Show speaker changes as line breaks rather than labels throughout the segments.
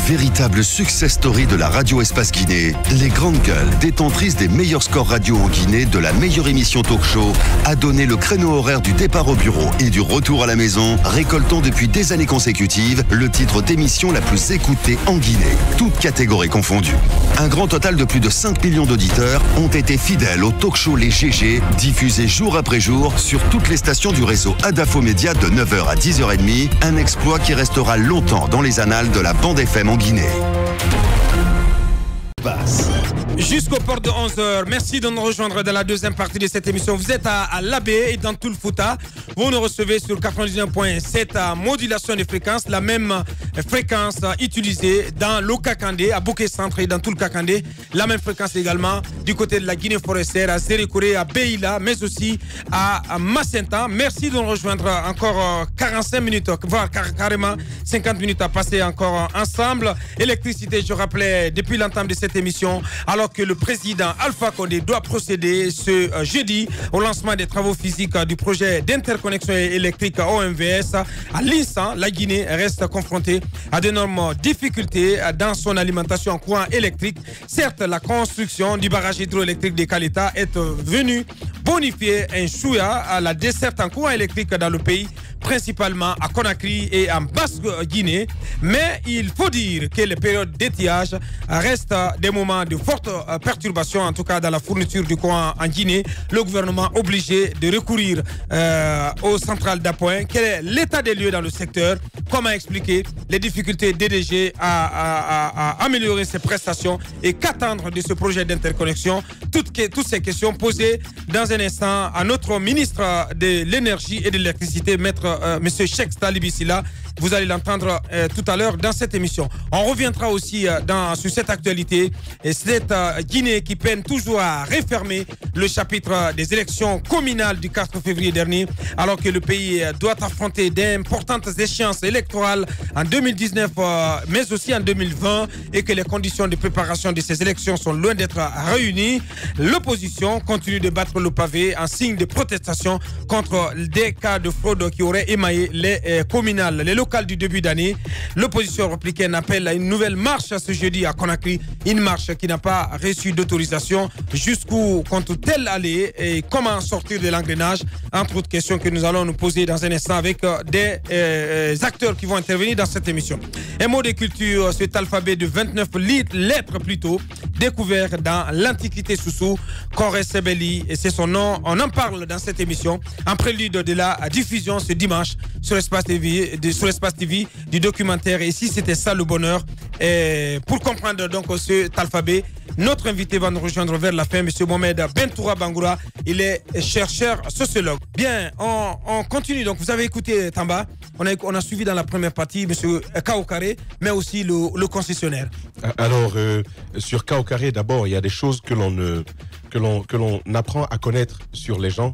Véritable success story de la radio Espace Guinée, les grandes gueules, détentrices des meilleurs scores radio en Guinée, de la meilleure émission talk show, a donné le créneau horaire du départ au bureau et du retour à la maison, récoltant depuis des années consécutives le titre d'émission la plus écoutée en Guinée, toutes catégories confondues. Un grand total de plus de 5 millions d'auditeurs ont été fidèles au talk show Les GG, diffusé jour après jour sur toutes les stations du réseau Adafo Média de 9h à 10h30, un exploit qui restera longtemps dans les annales de la bande FM en Guinée.
Jusqu'au port de 11h, merci de nous rejoindre dans la deuxième partie de cette émission. Vous êtes à l'Abbé et dans tout le Fouta. Vous nous recevez sur 99.7 à modulation de fréquence, la même fréquence utilisée dans l'Okakandé, à Bouké Centre et dans tout le Kakandé. La même fréquence également du côté de la Guinée forestière, à Zérékoré, à Beila, mais aussi à Macenta. Merci de nous rejoindre encore 45 minutes, voire carrément 50 minutes à passer encore ensemble. Électricité, je rappelais, depuis l'entame de cette émission, alors que le président Alpha Condé doit procéder ce jeudi au lancement des travaux physiques du projet d'interconnexion électrique OMVS. À l'instant, la Guinée reste confrontée à d'énormes difficultés dans son alimentation en courant électrique. Certes, la construction du barrage hydroélectrique de Kaleta est venue bonifier un chouïa à la desserte en courant électrique dans le pays, principalement à Conakry et en Basse-Guinée. Mais il faut dire que les périodes d'étiage restent des moments de forte perturbation, en tout cas dans la fourniture du courant en Guinée. Le gouvernement obligé de recourir aux centrales d'appoint. Quel est l'état des lieux dans le secteur? Comment expliquer les difficultés DDG à améliorer ses prestations et qu'attendre de ce projet d'interconnexion? Toutes ces questions posées dans un instant à notre ministre de l'énergie et de l'électricité, M. Cheikh Talibou Silla. Vous allez l'entendre tout à l'heure dans cette émission. On reviendra aussi sur cette actualité et cette Guinée qui peine toujours à refermer le chapitre des élections communales du 4 février dernier, alors que le pays doit affronter d'importantes échéances électorales en 2019, mais aussi en 2020, et que les conditions de préparation de ces élections sont loin d'être réunies. L'opposition continue de battre le pavé en signe de protestation contre des cas de fraude qui auraient émaillé les communales, les locales du début d'année. L'opposition républicaine appelle à une nouvelle marche ce jeudi à Conakry, une marche qui n'a pas reçu d'autorisation. Jusqu'où compte-t-elle aller et comment sortir de l'engrenage? Entre autres questions que nous allons nous poser dans un instant avec des acteurs qui vont intervenir dans cette émission. Un mot de culture, cet alphabet de 29 lettres plutôt, découvert dans l'Antiquité Soussou, Koré Sebeli, et c'est son nom. On en parle dans cette émission en prélude de la diffusion ce dimanche sur Espace TV, du documentaire Et si c'était ça le bonheur. Et pour comprendre donc cet alphabet, notre invité va nous rejoindre vers la fin, M. Mohamed Bentoura Bangoura. Il est chercheur sociologue. Bien, on continue. Donc, vous avez écouté Tamba. On a suivi dans la première partie M. Kaokare, mais aussi le concessionnaire.
Alors, sur Kaokare, d'abord, il y a des choses que l'on apprend à connaître sur les gens,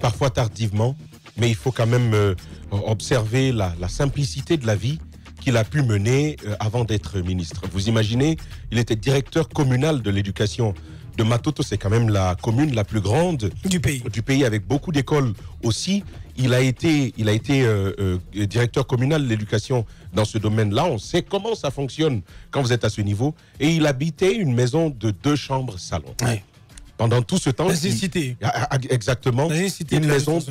parfois tardivement, mais il faut quand même observer la simplicité de la vie qu'il a pu mener avant d'être ministre. Vous imaginez, il était directeur communal de l'éducation de Matoto, c'est quand même la commune la plus grande du pays avec beaucoup d'écoles aussi. Il a été directeur communal de l'éducation dans ce domaine-là. On sait comment ça fonctionne quand vous êtes à ce niveau. Et il habitait une maison de 2 chambres salon. Ouais. Pendant tout ce temps, exactement,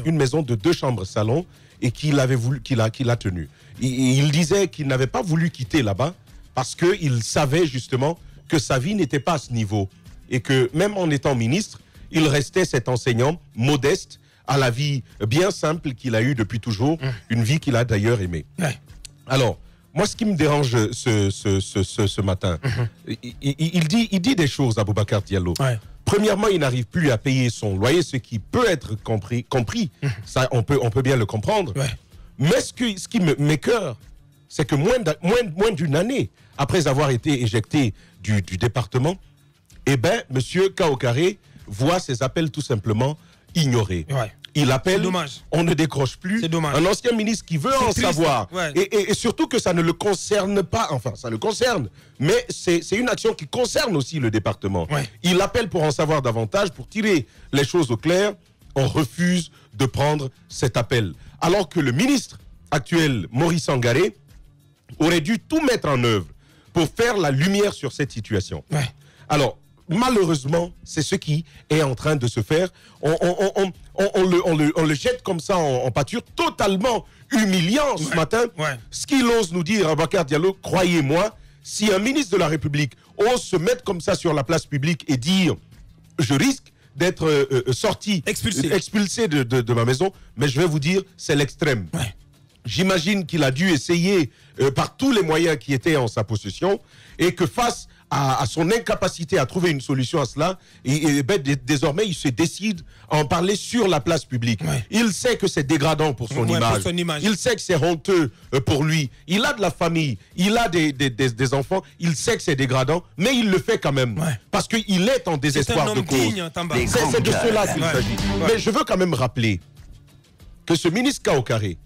une maison de 2 chambres salon et qu'il a tenue. Il disait qu'il n'avait pas voulu quitter là-bas parce qu'il savait justement que sa vie n'était pas à ce niveau et que même en étant ministre, il restait cet enseignant modeste à la vie bien simple qu'il a eue depuis toujours, une vie qu'il a d'ailleurs aimée. Alors, moi, ce qui me dérange ce matin, il dit des choses à Boubacar Diallo. Premièrement, il n'arrive plus à payer son loyer, ce qui peut être compris. Ça, on peut bien le comprendre. Mais ce qui m'écoeure, c'est que moins d'une année après avoir été éjecté du département, eh ben, M. Kaokare voit ses appels tout simplement ignorés. Il appelle, on ne décroche plus. Un ancien ministre qui veut en savoir. Et surtout que ça ne le concerne pas. Enfin, ça le concerne. Mais c'est une action qui concerne aussi le département. Il appelle pour en savoir davantage, pour tirer les choses au clair. On refuse de prendre cet appel. Alors que le ministre actuel, Maurice Sangaré, aurait dû tout mettre en œuvre pour faire la lumière sur cette situation.
Ouais.
Alors, malheureusement, c'est ce qui est en train de se faire. On le jette comme ça en pâture, totalement humiliant ce matin.
Ouais.
Ce qu'il ose nous dire, Abakar Diallo, croyez-moi, si un ministre de la République ose se mettre comme ça sur la place publique et dire « je risque d'être sorti, expulsé de ma maison », mais je vais vous dire, c'est l'extrême.
Ouais.
J'imagine qu'il a dû essayer par tous les moyens qui étaient en sa possession et que face à son incapacité à trouver une solution à cela, désormais il se décide à en parler sur la place publique.
Ouais.
Il sait que c'est dégradant pour son image. Il sait que c'est honteux pour lui. Il a de la famille, il a des enfants, il sait que c'est dégradant, mais il le fait quand même. Ouais. Parce qu'il est en désespoir de cause. C'est de cela qu'il s'agit. Ouais. Mais je veux quand même rappeler que ce ministre Kaokare,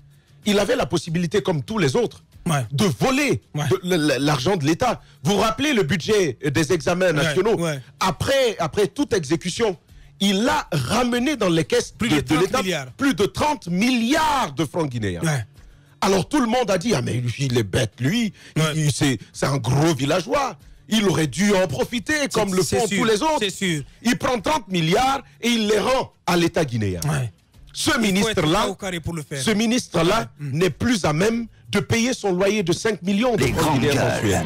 il avait la possibilité, comme tous les autres, de voler l'argent de l'État. Vous vous rappelez le budget des examens nationaux? Après toute exécution, il a ramené dans les caisses de l'État plus de 30 milliards de francs guinéens. Ouais. Alors tout le monde a dit, ah mais lui, il est bête, lui, c'est un gros villageois. Il aurait dû en profiter comme le font tous les autres. Il prend 30 milliards et il les rend à l'État guinéen. Ouais. Ce ministre-là n'est plus à même de payer son loyer de 5 millions de francs guinéens mensuels.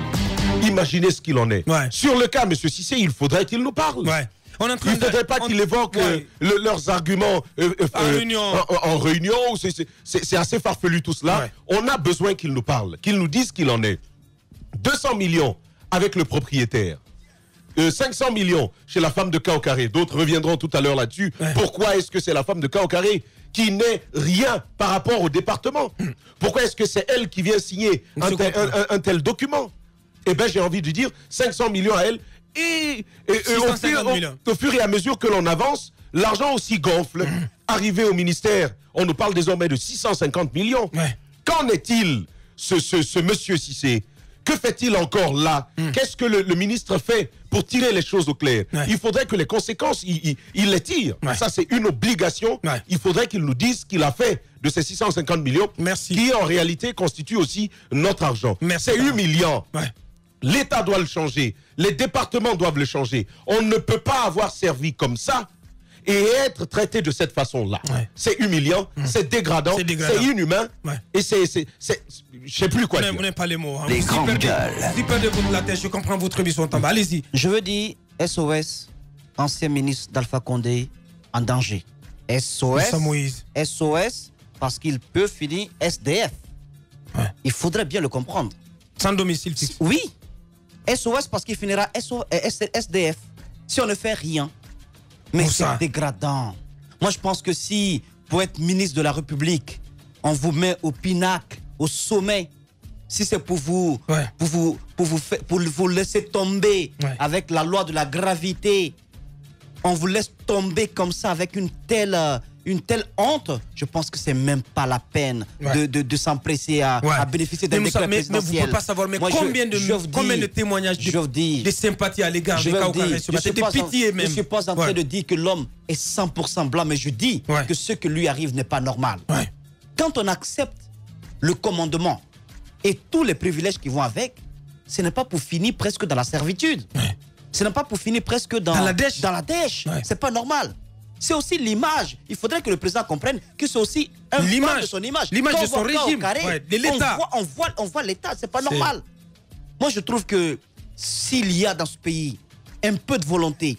Imaginez ce qu'il en est. Ouais. Sur le cas, M. Cissé, il faudrait qu'il nous parle. Ouais. Il ne faudrait pas qu'il évoque leurs arguments en réunion. C'est assez farfelu tout cela. Ouais. On a besoin qu'il nous parle, qu'il nous dise ce qu'il en est. 200 millions avec le propriétaire. 500 millions chez la femme de Kaokare. D'autres reviendront tout à l'heure là-dessus. Ouais. Pourquoi est-ce que c'est la femme de Kaokare qui n'est rien par rapport au département? Pourquoi est-ce que c'est elle qui vient signer un tel document? Eh bien, j'ai envie de dire 500 millions à elle. Et au fur et à mesure que l'on avance, l'argent aussi gonfle. Arrivé au ministère, on nous parle désormais de 650 millions. Ouais. Qu'en est-il, ce monsieur Cissé? Que fait-il encore là? Qu'est-ce que le ministre fait pour tirer les choses au clair? Il faudrait que les conséquences, il les tire. Ça, c'est une obligation. Il faudrait qu'il nous dise ce qu'il a fait de ces 650 millions, qui en réalité constitue aussi notre argent. C'est humiliant. L'État doit le changer. Les départements doivent le changer. On ne peut pas avoir servi comme ça et être traité de cette façon-là. C'est humiliant, c'est dégradant, c'est inhumain, et c'est je sais plus quoi dire.
Vous n'avez pas les mots. Hein.
Les grandes gueules.
Si perdez votre la tête, je comprends votre mission. Allez-y.
Je veux dire SOS, ancien ministre d'Alpha Condé, en danger. SOS, parce qu'il peut finir SDF. Il faudrait bien le comprendre.
Sans domicile fixe.
Oui. SOS parce qu'il finira SDF si on ne fait rien. Mais c'est dégradant. Moi, je pense que si, pour être ministre de la République, on vous met au pinacle, au sommet, si c'est pour vous laisser tomber avec la loi de la gravité, on vous laisse tomber comme ça avec une telle honte, je pense que c'est même pas la peine de s'empresser à bénéficier d'un décret présidentiel.
Mais vous ne pouvez pas savoir, combien de témoignages de sympathie à l'égard des Kaokare? C'était pitié même.
Je ne suis pas en train de dire que l'homme est 100% blanc, mais je dis que ce qui lui arrive n'est pas normal. Quand on accepte le commandement et tous les privilèges qui vont avec, ce n'est pas pour finir presque dans la servitude. Ce n'est pas pour finir presque dans la dèche. C'est pas normal. C'est aussi l'image. Il faudrait que le président comprenne que c'est aussi un point de son image.
L'image de son régime, de l'État.
On voit l'État, c'est pas normal. Moi, je trouve que s'il y a dans ce pays un peu de volonté,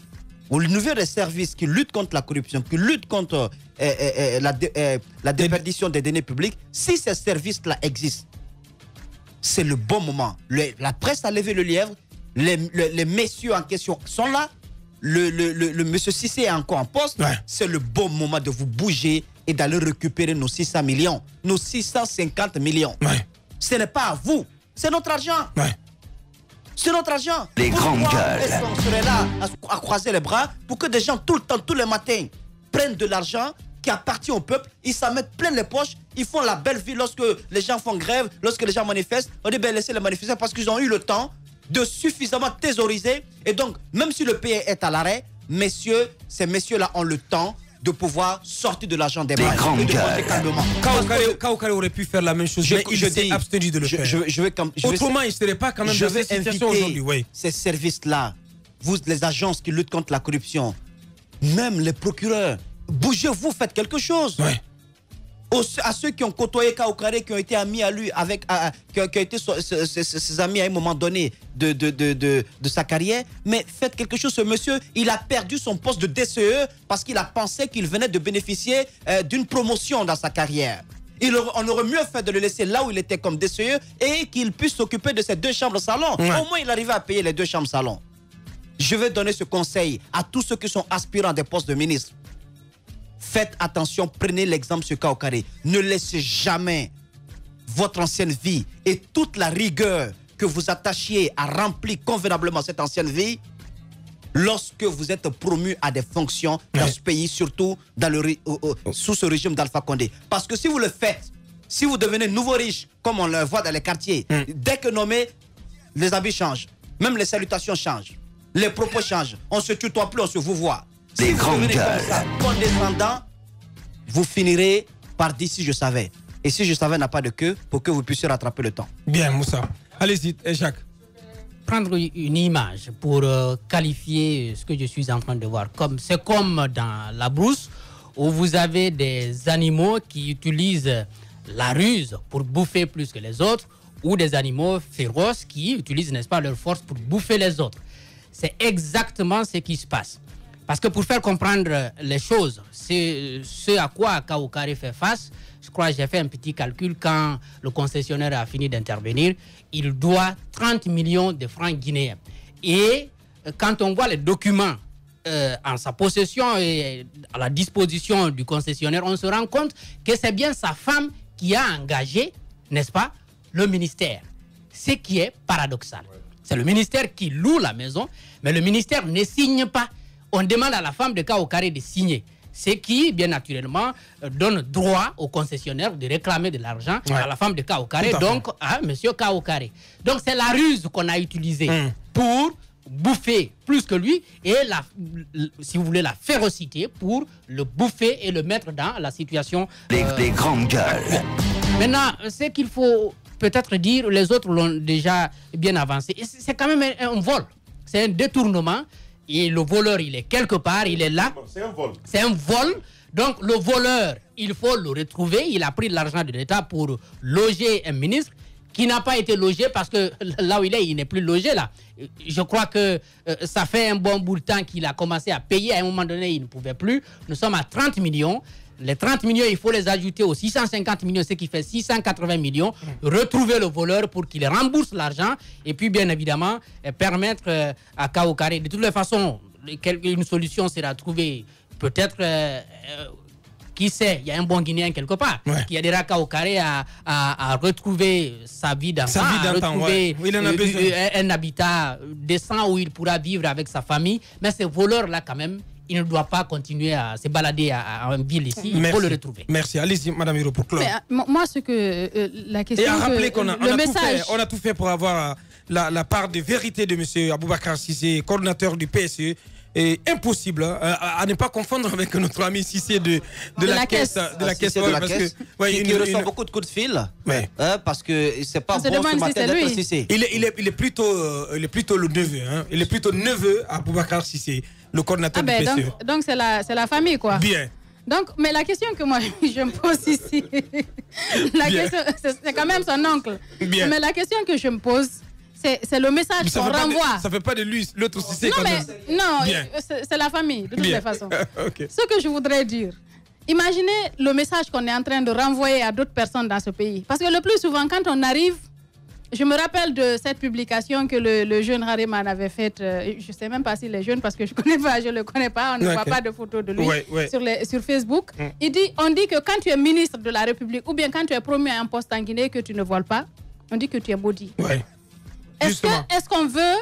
au niveau des services qui luttent contre la corruption, qui luttent contre la déperdition des deniers publics, si ces services-là existent, c'est le bon moment. La presse a levé le lièvre, les messieurs en question sont là, le monsieur Cissé est encore en poste, c'est le bon moment de vous bouger et d'aller récupérer nos 600 millions, nos 650 millions. Ce n'est pas à vous, c'est notre argent. C'est notre argent.
Les grandes gueules.
Est-ce qu'on serait là à croiser les bras pour que des gens tout le temps, tous les matins, prennent de l'argent qui appartient au peuple, ils s'en mettent plein les poches, ils font la belle vie lorsque les gens font grève, lorsque les gens manifestent, on dit ben laissez les manifester parce qu'ils ont eu le temps de suffisamment thésauriser. Et donc, même si le pays est à l'arrêt, messieurs, ces messieurs-là ont le temps de pouvoir sortir de l'argent des banques et de voter calmement.
Kaokare aurait pu faire la même chose, mais il s'est abstenu de le faire. Autrement, il ne serait pas quand même dans cette situation aujourd'hui. Oui.
Ces services-là, vous, les agences qui luttent contre la corruption, même les procureurs, bougez-vous, faites quelque chose.
Oui.
À ceux qui ont côtoyé Kaokare, qui ont été amis à lui, qui ont été ses amis à un moment donné de sa carrière, mais faites quelque chose. Ce monsieur, il a perdu son poste de DCE parce qu'il a pensé qu'il venait de bénéficier d'une promotion dans sa carrière. On aurait mieux fait de le laisser là où il était comme DCE et qu'il puisse s'occuper de ses 2 chambres salon. Ouais. Au moins, il arrivait à payer les 2 chambres salon. Je vais donner ce conseil à tous ceux qui sont aspirants des postes de ministre. Faites attention, prenez l'exemple sur Kaokare. Ne laissez jamais votre ancienne vie et toute la rigueur que vous attachiez à remplir convenablement cette ancienne vie lorsque vous êtes promu à des fonctions dans ce pays, surtout dans sous ce régime d'Alpha Condé. Parce que si vous le faites, si vous devenez nouveau riche, comme on le voit dans les quartiers, dès que nommé, les habits changent. Même les salutations changent. Les propos changent. On ne se tutoie plus, on se vous voit. Si vous devenez comme ça, condescendant, vous finirez par dire si je savais. Et si je savais n'a pas de queue pour que vous puissiez rattraper le temps.
Bien, Moussa. Allez-y, Jacques.
Prendre une image pour qualifier ce que je suis en train de voir. C'est comme dans la brousse où vous avez des animaux qui utilisent la ruse pour bouffer plus que les autres ou des animaux féroces qui utilisent, n'est-ce pas, leur force pour bouffer les autres. C'est exactement ce qui se passe. Parce que pour faire comprendre les choses, c'est ce à quoi Kaokare fait face. Je crois que j'ai fait un petit calcul quand le concessionnaire a fini d'intervenir. Il doit 30 millions de francs guinéens. Et quand on voit les documents en sa possession et à la disposition du concessionnaire, on se rend compte que c'est bien sa femme qui a engagé, n'est-ce pas, le ministère. Ce qui est paradoxal. C'est le ministère qui loue la maison, mais le ministère ne signe pas. On demande à la femme de Kaokare de signer. Ce qui, bien naturellement, donne droit au concessionnaire de réclamer de l'argent à la femme de Kaokare, donc à M. Kaokare. Donc c'est la ruse qu'on a utilisée pour bouffer plus que lui et, si vous voulez, la férocité pour le bouffer et le mettre dans la situation...
Les grandes gueules.
Maintenant, ce qu'il faut peut-être dire, les autres l'ont déjà bien avancé. C'est quand même un vol. C'est un détournement. Et le voleur, il est quelque part, il est là.
C'est un vol.
C'est un vol. Donc, le voleur, il faut le retrouver. Il a pris de l'argent de l'État pour loger un ministre qui n'a pas été logé parce que là où il n'est plus logé là. Je crois que ça fait un bon bout de temps qu'il a commencé à payer. À un moment donné, il ne pouvait plus. Nous sommes à 30 millions. Les 30 millions, il faut les ajouter aux 650 millions, ce qui fait 680 millions. Retrouver le voleur pour qu'il rembourse l'argent. Et puis, bien évidemment, permettre à Kaokare. De toutes les façons, une solution sera trouvée. Peut-être, qui sait, il y a un bon Guinéen quelque part qui aidera Kaokare à retrouver sa vie d'enfant, à retrouver un habitat décent où il pourra vivre avec sa famille. Mais ces voleurs-là, quand même, il ne doit pas continuer à se balader en ville ici. Il faut le retrouver.
Merci. Allez-y, Madame Hiro, pour clore.
Moi, ce que la question...
Et à rappeler qu'on a tout fait pour avoir la part de vérité de M. Aboubakar Cissé, coordinateur du PSE. Et impossible à ne pas confondre avec notre ami Cissé de la caisse.
Qui reçoit beaucoup de coups de fil. Parce que c'est pas bon ce matin d'être Cissé.
Il est plutôt le neveu. Hein. Il est plutôt neveu à Aboubakar Cissé, le coordinateur du PSE.
Donc c'est la famille, quoi.
Bien.
Donc, mais la question que moi je me pose ici, c'est quand même son oncle.
Bien.
Mais la question que je me pose, c'est le message qu'on renvoie.
Ça ne fait pas de lui, l'autre Cissé.
Non, c'est la famille, de toutes les façons.
Okay.
Ce que je voudrais dire, imaginez le message qu'on est en train de renvoyer à d'autres personnes dans ce pays. Parce que le plus souvent, quand on arrive, je me rappelle de cette publication que le jeune Hariman avait faite. Je ne sais même pas s'il est jeune parce que je ne le connais pas. On ne voit pas de photos de lui sur Facebook. On dit que quand tu es ministre de la République ou bien quand tu es promu à un poste en Guinée que tu ne voles pas, on dit que tu es maudit. Est-ce qu'on veut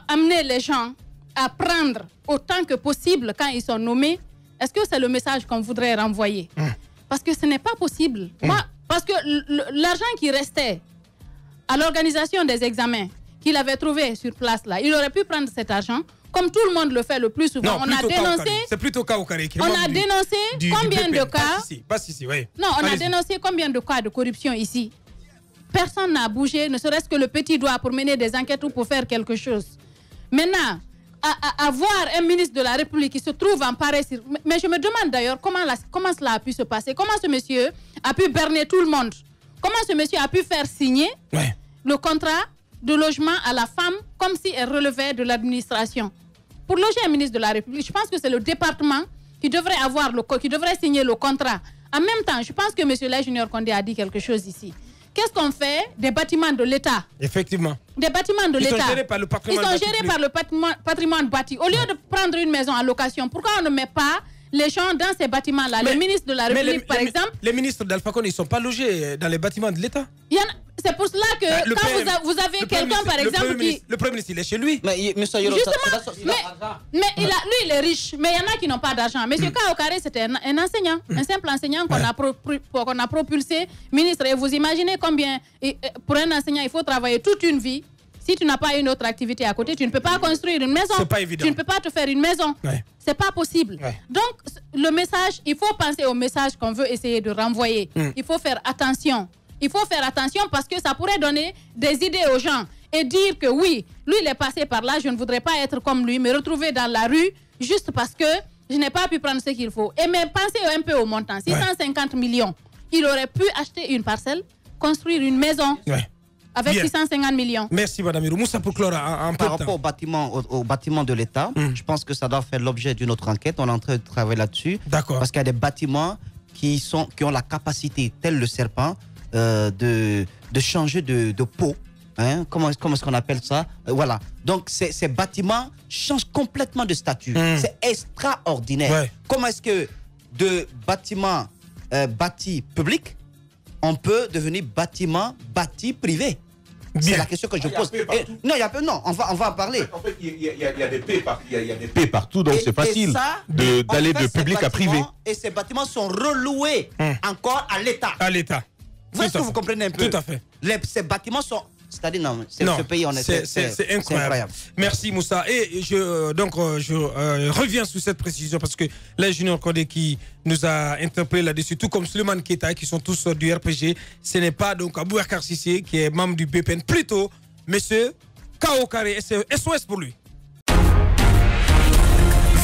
amener les gens à prendre autant que possible quand ils sont nommés? Est-ce que c'est le message qu'on voudrait renvoyer? Parce que ce n'est pas possible. Parce que l'argent qui restait à l'organisation des examens qu'il avait trouvé sur place là, il aurait pu prendre cet argent, comme tout le monde le fait le plus souvent.
Non,
On a dénoncé.
C'est plutôt Kaokare qui est
On
membre
a dénoncé combien de cas.
Pas ici, oui.
Non, on a
Allez-y.
dénoncé combien de cas de corruption ici. Personne n'a bougé, ne serait-ce que le petit doigt pour mener des enquêtes ou pour faire quelque chose. Maintenant, avoir un ministre de la République qui se trouve en pareil... Mais je me demande d'ailleurs comment cela a pu se passer. Comment ce monsieur a pu berner tout le monde? Comment ce monsieur a pu faire signer le contrat de logement à la femme comme si elle relevait de l'administration? Pour loger un ministre de la République, je pense que c'est le département qui devrait signer le contrat. En même temps, je pense que M. Laye Junior Condé a dit quelque chose ici. Qu'est-ce qu'on fait des bâtiments de l'État?
Effectivement.
Des bâtiments de l'État.
Ils sont gérés par le patrimoine
Ils sont gérés par le patrimoine bâti. Au lieu de prendre une maison en location, pourquoi on ne met pas les gens dans ces bâtiments-là? Le ministre de la République, par exemple.
Les ministres d'Alpha Condé, ils ne sont pas logés dans les bâtiments de l'État.
C'est pour cela que quand vous avez quelqu'un, par exemple, qui...
Le Premier ministre, il est chez lui.
Mais Monsieur Yoro,
Justement, mais lui, il est riche. Mais il y en a qui n'ont pas d'argent. Monsieur Kaokare, c'était un enseignant, un simple enseignant qu'on a propulsé ministre. Et vous imaginez combien, pour un enseignant, il faut travailler toute une vie. Si tu n'as pas une autre activité à côté, tu ne peux pas construire une maison.
C'est pas évident.
Tu ne peux pas te faire une maison. C'est pas possible. Donc, le message, il faut penser au message qu'on veut essayer de renvoyer. Il faut faire attention. Il faut faire attention parce que ça pourrait donner des idées aux gens et dire que oui, lui, il est passé par là, je ne voudrais pas être comme lui, me retrouver dans la rue juste parce que je n'ai pas pu prendre ce qu'il faut. Et mais pensez un peu au montant, 650 millions. Il aurait pu acheter une parcelle, construire une maison avec 650 millions.
Merci, Madame Hirou. Moussa pour clore un peu.
Par rapport au bâtiment de l'État, je pense que ça doit faire l'objet d'une autre enquête. On est en train de travailler là-dessus.
D'accord.
Parce qu'il y a des bâtiments qui ont la capacité, tel le serpent, de changer de peau. Hein? Comment est-ce qu'on appelle ça? Voilà. Donc, ces bâtiments changent complètement de statut. C'est extraordinaire. Comment est-ce que de bâtiments bâtis publics, on peut devenir bâtiment bâti privé? C'est la question que je pose. Non, on va en parler.
En fait, il y a des paix partout, donc c'est facile d'aller de public à privé.
Et ces bâtiments sont reloués encore à l'État.
À l'État.
Est-ce que vous comprenez un peu?
Tout à fait.
Ces bâtiments sont... C'est-à-dire, non, ce pays,
c'est incroyable. Merci Moussa. Et je reviens sur cette précision parce que là, Junior Condé qui nous a interpellé là-dessus, tout comme Suleiman Keita, qui sont tous du RPG, ce n'est pas donc Aboubacar Cissé qui est membre du BPN, plutôt monsieur Kaokare, SOS pour lui.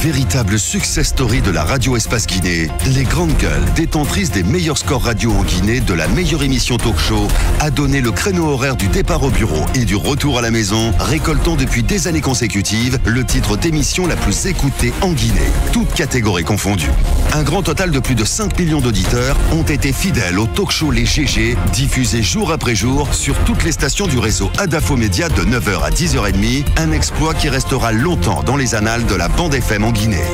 Véritable success story de la radio Espace Guinée, les grandes gueules, détentrices des meilleurs scores radio en Guinée, de la meilleure émission talk show, a donné le créneau horaire du départ au bureau et du retour à la maison, récoltant depuis des années consécutives le titre d'émission la plus écoutée en Guinée, toutes catégories confondues. Un grand total de plus de 5 millions d'auditeurs ont été fidèles au talk show Les GG, diffusé jour après jour sur toutes les stations du réseau Adafo Média de 9h à 10h30, un exploit qui restera longtemps dans les annales de la bande FM en Guinée.